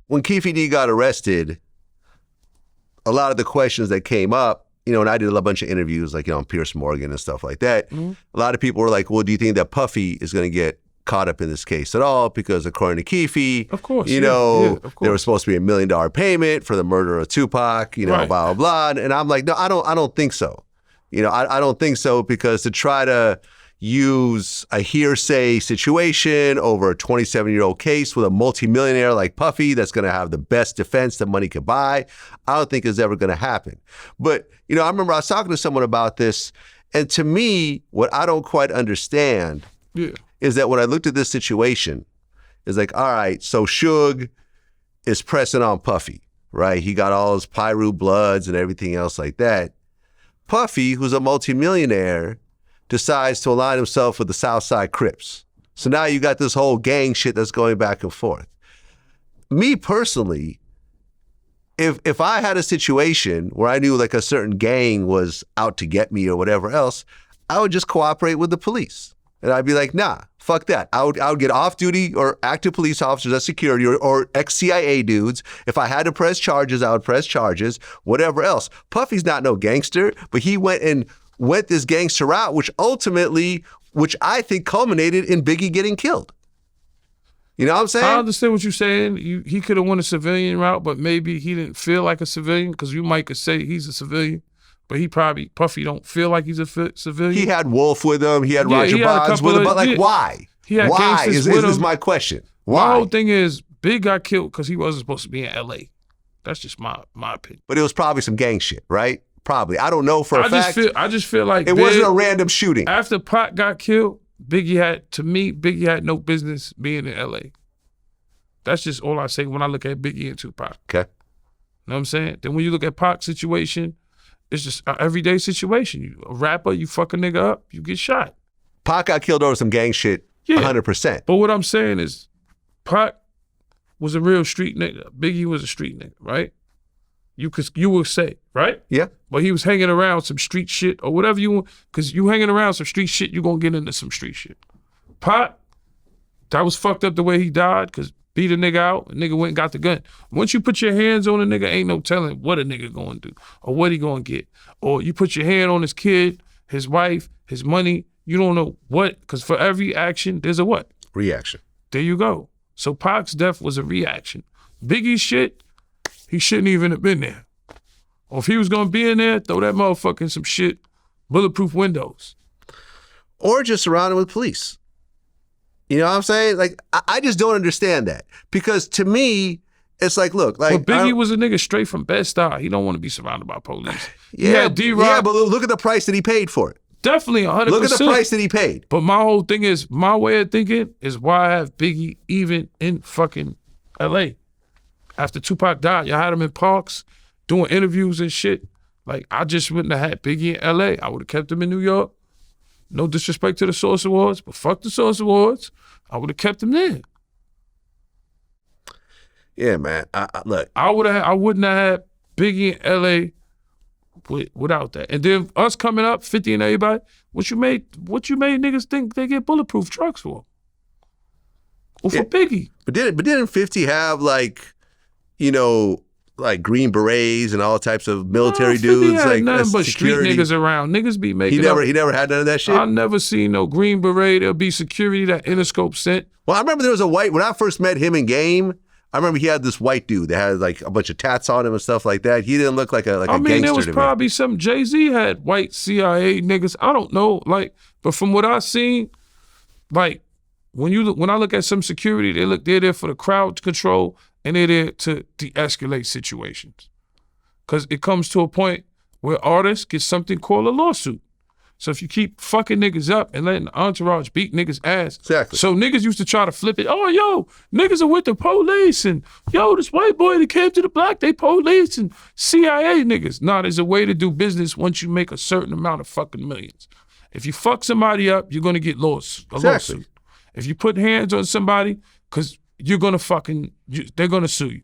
when Keefe D got arrested, a lot of the questions that came up, you know, and I did a bunch of interviews, like, you know, on Pierce Morgan and stuff like that. A lot of people were like, well, do you think that Puffy is going to get caught up in this case at all? Because according to Keefe, of course, you know, there was supposed to be $1 million payment for the murder of Tupac, you know, blah, blah, blah. And I'm like, no, I don't think so. You know, I don't think so, because to try to use a hearsay situation over a 27-year-old case with a multimillionaire like Puffy that's going to have the best defense that money could buy, I don't think is ever going to happen. But, you know, I remember I was talking to someone about this, and to me, what I don't quite understand is that when I looked at this situation, it's like, all right, so Suge is pressing on Puffy, right? He got all his Pyru Bloods and everything else like that. Puffy, who's a multimillionaire, decides to align himself with the Southside Crips. So now you got this whole gang shit that's going back and forth. Me personally, if I had a situation where I knew like a certain gang was out to get me or whatever else, I would just cooperate with the police. And I'd be like, nah, fuck that. I would get off-duty or active police officers as security or ex-CIA dudes. If I had to press charges, I would press charges, whatever else. Puffy's not no gangster, but he went this gangster route, which I think culminated in Biggie getting killed. You know what I'm saying? I understand what you're saying. He could have went a civilian route, but maybe he didn't feel like a civilian, because you might could say he's a civilian, but Puffy don't feel like he's a civilian. He had Wolf with him. He had Roger Bonds with him, but like, why? Why is my question. Why? My whole thing is, Big got killed because he wasn't supposed to be in L.A. That's just my opinion. But it was probably some gang shit, right? Probably. I don't know for a fact. I just feel like it wasn't a random shooting. After Pac got killed, Biggie had no business being in L.A. That's just all I say when I look at Biggie and Tupac. Okay. You know what I'm saying? Then when you look at Pac's situation, it's just an everyday situation. You a rapper, you fuck a nigga up, you get shot. Pac got killed over some gang shit, 100%. But what I'm saying is, Pac was a real street nigga. Biggie was a street nigga, right? You will say, right? Yeah. But he was hanging around some street shit or whatever you want, because you hanging around some street shit, you gonna get into some street shit. Pac, that was fucked up the way he died, because beat a nigga out, a nigga went and got the gun. Once you put your hands on a nigga, ain't no telling what a nigga gonna do or what he gonna get. Or you put your hand on his kid, his wife, his money, you don't know what, because for every action, there's a what? Reaction. There you go. So Pac's death was a reaction. Biggie's shit, he shouldn't even have been there. Or if he was gonna be in there, throw that motherfucker in some shit, bulletproof windows. Or just surround him with police. You know what I'm saying? Like, I just don't understand that. Because to me, it's like, look, like— But Biggie was a nigga straight from Bed-Stuy. He don't want to be surrounded by police. Yeah, but look at the price that he paid for it. Definitely 100%. Look at the price that he paid. But my whole thing is, my way of thinking is why I have Biggie even in fucking L.A. After Tupac died, y'all had him in parks doing interviews and shit. Like, I just wouldn't have had Biggie in L.A. I would have kept him in New York. No disrespect to the Source Awards, but fuck the Source Awards. I would have kept him there. Yeah, man. Look, I wouldn't have had Biggie in L.A. without that. And then us coming up, 50 and everybody, what you made niggas think they get bulletproof trucks for? Or for Biggie. But didn't 50 have, like, you know, like Green Berets and all types of military dudes? Had like nothing but security. Street niggas around. Niggas be making He never had none of that shit? I never seen no Green Beret. There'll be security that Interscope sent. Well, I remember there was when I first met him in Game, I remember he had this white dude that had like a bunch of tats on him and stuff like that. He didn't look like a gangster to me. I mean, there was probably some Jay-Z had white CIA niggas. I don't know. Like, but from what I seen, like, when I look at some security, they're there for the crowd control, and they're there to de-escalate situations. Because it comes to a point where artists get something called a lawsuit. So if you keep fucking niggas up and letting the entourage beat niggas' ass. Exactly. So niggas used to try to flip it. Oh, yo, niggas are with the police. And yo, this white boy that came to the block, they police and CIA niggas. Nah, there's a way to do business once you make a certain amount of fucking millions. If you fuck somebody up, you're going to get lawsuit. If you put hands on somebody, because you're going to they're going to sue you.